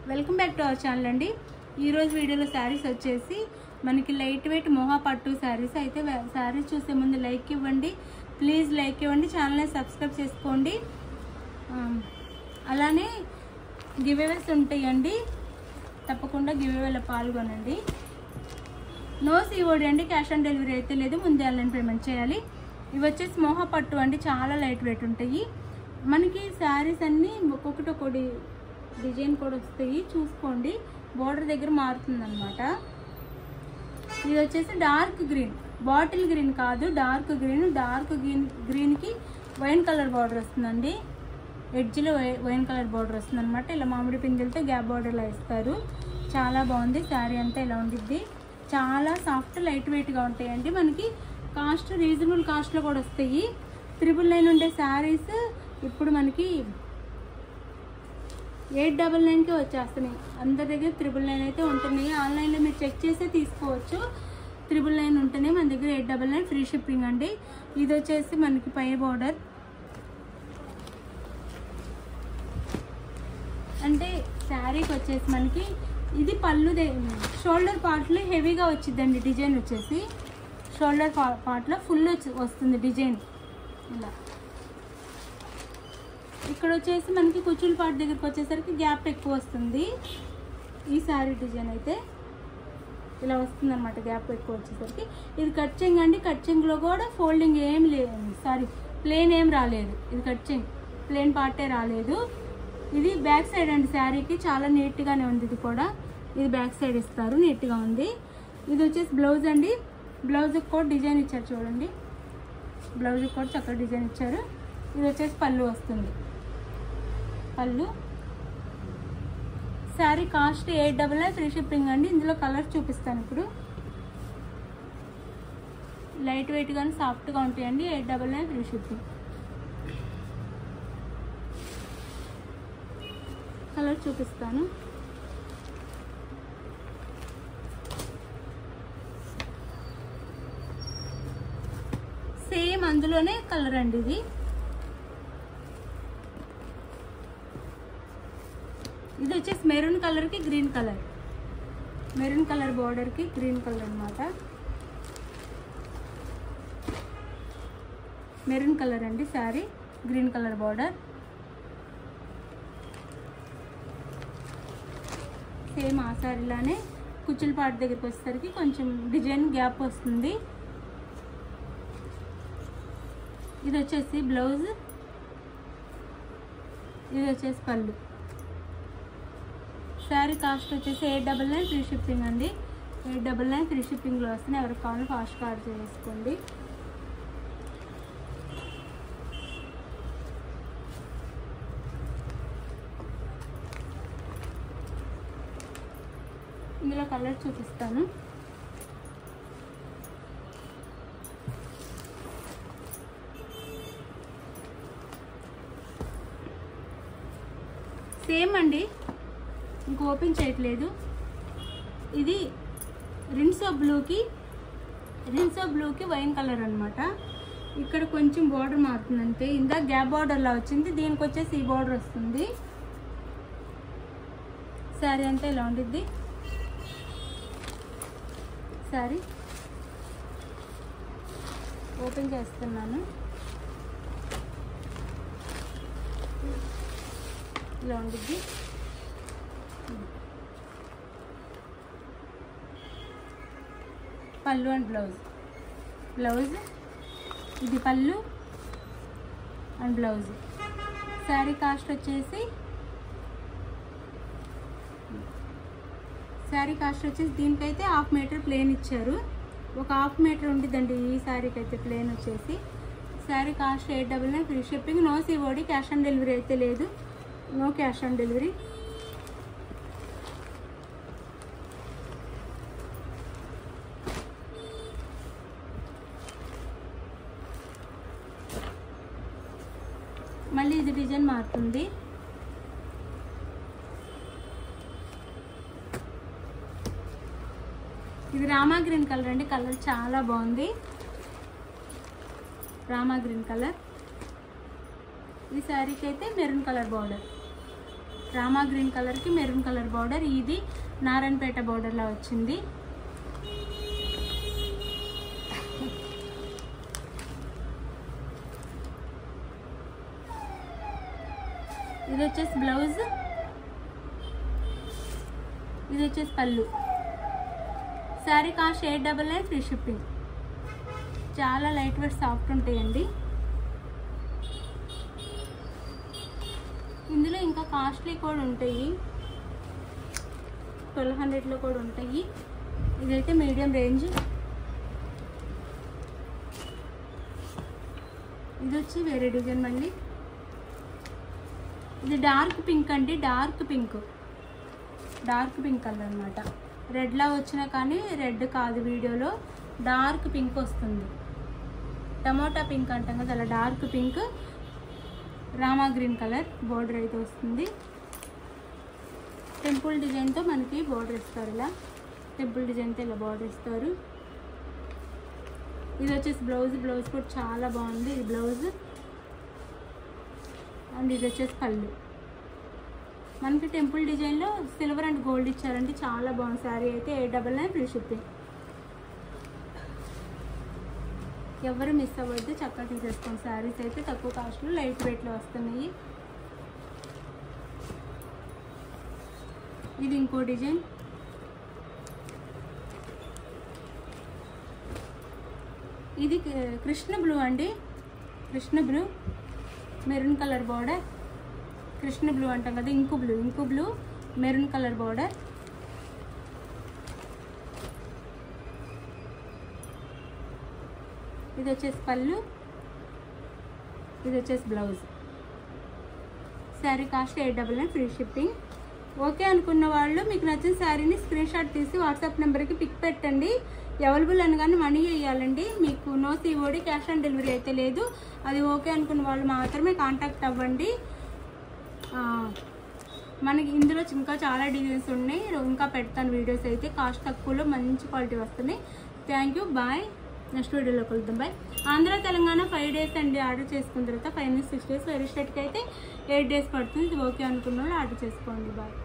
Welcome back to our channel అండి. ఈరోజు వీడియోలో శారీస్ వచ్చేసి మనకి లైట్ వెయిట్ మోహా పట్టు శారీస్. అయితే శారీస్ చూసే ముందు లైక్ ఇవ్వండి, ప్లీజ్ లైక్ ఇవ్వండి, ఛానల్ని సబ్స్క్రైబ్ చేసుకోండి. అలానే గివ్ అవేస్ ఉంటాయండి, తప్పకుండా గివ్ అవేలో పాల్గొనండి. నో సిఓడి అండి, క్యాష్ ఆన్ డెలివరీ అయితే లేదు, ముందే ఆన్లైన్ పేమెంట్ చేయాలి. ఇవి వచ్చేసి మోహా పట్టు అండి, చాలా లైట్ వెయిట్ ఉంటాయి. మనకి శారీస్ అన్నీ ఒక్కొక్కటి డిజైన్ కూడా వస్తాయి, చూసుకోండి. బోర్డర్ దగ్గర మారుతుంది అనమాట. ఇది వచ్చేసి డార్క్ గ్రీన్, బాటిల్ గ్రీన్ కాదు, డార్క్ గ్రీన్కి వైన్ కలర్ బార్డర్ వస్తుందండి. ఎడ్జ్లో వైన్ కలర్ బార్డర్ వస్తుంది అనమాట. ఇలా మామిడి పిందెలతో గ్యాప్ బార్డర్లా ఇస్తారు. చాలా బాగుంది. శారీ అంతా ఇలా ఉండిద్ది. చాలా సాఫ్ట్ లైట్ వెయిట్గా ఉంటాయండి. మనకి కాస్ట్ రీజనబుల్ కాస్ట్లో కూడా వస్తాయి. 999 ఉండే శారీస్ ఇప్పుడు మనకి 899కే వచ్చేస్తున్నాయి. అందరి దగ్గర 999 అయితే ఉంటున్నాయి. ఆన్లైన్లో మీరు చెక్ చేసే తీసుకోవచ్చు. 999 ఉంటున్నాయి, మన దగ్గర 899 ఫ్రీ షిప్పింగ్ అండి. ఇది వచ్చేసి మనకి పై బార్డర్ అంటే శారీకి వచ్చేసి మనకి ఇది పళ్ళు షోల్డర్ పార్ట్లో హెవీగా వచ్చిందండి. డిజైన్ వచ్చేసి షోల్డర్ పార్ట్లో ఫుల్ వస్తుంది డిజైన్. ఇలా ఇక్కడ వచ్చేసి మనకి కుచ్చుల పార్ట్ దగ్గరికి వచ్చేసరికి గ్యాప్ ఎక్కువ వస్తుంది. ఈ శారీ డిజైన్ అయితే ఇలా వస్తుంది అనమాట, గ్యాప్ ఎక్కువ వచ్చేసరికి. ఇది కట్ చెంగ్ అండి. కట్ చెంగ్లో కూడా ఫోల్డింగ్ ఏం లేదు, ప్లేన్ ఏం రాలేదు. ఇది కట్ చెంగ్, ప్లేన్ పార్టే రాలేదు. ఇది బ్యాక్ సైడ్ అండి. శారీకి చాలా నీట్గానే ఉంది. ఇది కూడా ఇది బ్యాక్ సైడ్ ఇస్తారు, నీట్గా ఉంది. ఇది వచ్చేసి బ్లౌజ్ అండి. బ్లౌజ్కి కూడా డిజైన్ ఇచ్చారు చూడండి. బ్లౌజ్కి కూడా చక్కగా డిజైన్ ఇచ్చారు. ఇది వచ్చేసి పళ్ళు వస్తుంది. పళ్ళు శారీ కాస్ట్ 899 ఫ్రీ షిప్పింగ్ అండి. ఇందులో కలర్స్ చూపిస్తాను ఇప్పుడు. లైట్ వెయిట్ కానీ సాఫ్ట్గా ఉంటాయండి. 899 ఫ్రీ షిప్పింగ్. కలర్ చూపిస్తాను. సేమ్ అందులోనే కలర్ అండి. ఇది వచ్చేసి మెరూన్ కలర్కి గ్రీన్ కలర్, మెరూన్ కలర్ బార్డర్కి గ్రీన్ కలర్ అనమాట. మెరూన్ కలర్ అండి sari, green colour border. Same ఆ శారీలానే కుచ్చుల పార్ట్ దగ్గరికి వచ్చేసరికి కొంచెం డిజైన్ గ్యాప్ వస్తుంది. ఇది వచ్చేసి బ్లౌజ్, ఇది వచ్చేసి పళ్ళు. శారీ కాస్ట్ వచ్చేసి 899 ఫ్రీ షిప్పింగ్ అండి. 899 ఫ్రీ షిప్పింగ్లో వస్తుంది. ఎవరికి కావాలో ఫాస్ట్గా ఆర్డర్ చేసుకోండి. ఇందులో కలర్ చూపిస్తాను. సేమ్ అండి, ఇంక ఓపెన్ చేయట్లేదు. ఇది రిన్స్ ఆఫ్ బ్లూకి వైన్ కలర్ అనమాట. ఇక్కడ కొంచెం బార్డర్ మారుతుంది అంతే. ఇందాక గ్యాప్ బార్డర్లా వచ్చింది, దీనికి వచ్చేసి ఈ బార్డర్ వస్తుంది. శారీ అంతా ఇలా ఉండిద్ది. శారీ ఓపెన్ చేస్తున్నాను. ఇలా ఉండిద్ది. పళ్ళు అండ్ బ్లౌజ్ ఇది పళ్ళు అండ్ బ్లౌజ్. శారీ కాస్ట్ వచ్చేసి దీనికైతే 1/2 మీటర్ ప్లేన్ ఇచ్చారు. ఒక 1/2 మీటర్ ఉండిద్దండి ఈ శారీకి అయితే ప్లేన్ వచ్చేసి. Sari cost 899 free shipping. No COD, cash on delivery అయితే లేదు, నో క్యాష్ ఆన్ డెలివరీ. మళ్ళీ ఇది డిజైన్ మారుతుంది. ఇది రామా గ్రీన్ కలర్ అండి. కలర్ చాలా బాగుంది, రామా గ్రీన్ కలర్. ఈ శారీకి అయితే maroon colour border. Rama green కలర్కి మెరూన్ కలర్ బార్డర్. ఇది నారాయణపేట బార్డర్లా వచ్చింది. ఇది వచ్చేసి బ్లౌజ్, ఇది వచ్చేసి పళ్ళు. Sari cost 899 free shipping. చాలా లైట్ వెయిట్ సాఫ్ట్ ఉంటాయండి. ఇందులో ఇంకా కాస్ట్లీ కూడా ఉంటాయి, 1200లో కూడా ఉంటాయి. ఇదైతే మీడియం రేంజ్. ఇది వచ్చి వేరే డిజైన్. మళ్ళీ ఇది డార్క్ పింక్ అండి, డార్క్ పింక్ కలర్ అనమాట. రెడ్లా వచ్చినా కానీ రెడ్ కాదు, వీడియోలో డార్క్ పింక్ వస్తుంది. టమోటా పింక్ అంటాం కదా, అలా dark pink. Rama green colour border అయితే వస్తుంది. టెంపుల్ డిజైన్తో మనకి బోర్డర్ ఇస్తారు. ఇలా టెంపుల్ డిజైన్తో ఇలా బోర్డర్ ఇస్తారు. ఇది వచ్చేసి బ్లౌజ్ కూడా చాలా బాగుంది. ఇది బ్లౌజ్ అండ్ ఇది వచ్చేసి పళ్ళు. మనకి టెంపుల్ డిజైన్లో సిల్వర్ అండ్ గోల్డ్ ఇచ్చారండి, చాలా బాగుంది. శారీ అయితే 899 ఫ్రీ షిప్పింగ్. ఎవరు మిస్ అవ్వద్దు, చక్కగా తీసేసుకోండి. శారీస్ అయితే తక్కువ కాస్ట్లో లైట్ వెయిట్లో వస్తున్నాయి. ఇది ఇంకో డిజైన్. ఇది కృష్ణ బ్లూ అండి, Krishna blue maroon colour border. Krishna blue అంటాం కదా, ink blue maroon colour border. ఇది వచ్చేసి పళ్ళు, ఇది వచ్చేసి blouse. Sari cost 899 free shipping. Okay అనుకున్న వాళ్ళు మీకు నచ్చిన శారీని స్క్రీన్ షాట్ తీసి వాట్సాప్ నెంబర్కి పిక్ పెట్టండి. అవైలబుల్ అనగానే మనీ వేయాలండి. మీకు no COD, cash on delivery అయితే లేదు. అది ఓకే అనుకున్న వాళ్ళు మాత్రమే కాంటాక్ట్ అవ్వండి. మనకి ఇందులో ఇంకా చాలా డిజైన్స్ ఉన్నాయి, ఇంకా పెడతాను వీడియోస్ అయితే. కాస్ట్ తక్కువలో మంచి క్వాలిటీ వస్తున్నాయి. Thank you, bye. నెక్స్ట్ వీడియోలో కలుద్దాం. బాయ్. ఆంధ్ర తెలంగాణ 5 days అండి. ఆర్డర్ చేసుకున్న తర్వాత 5 నుంచి 6 days. వేరే స్టేట్కి అయితే 8 days పడుతుంది. ఇది ఓకే అనుకున్న వాళ్ళు ఆర్డర్ చేసుకోండి. బాయ్.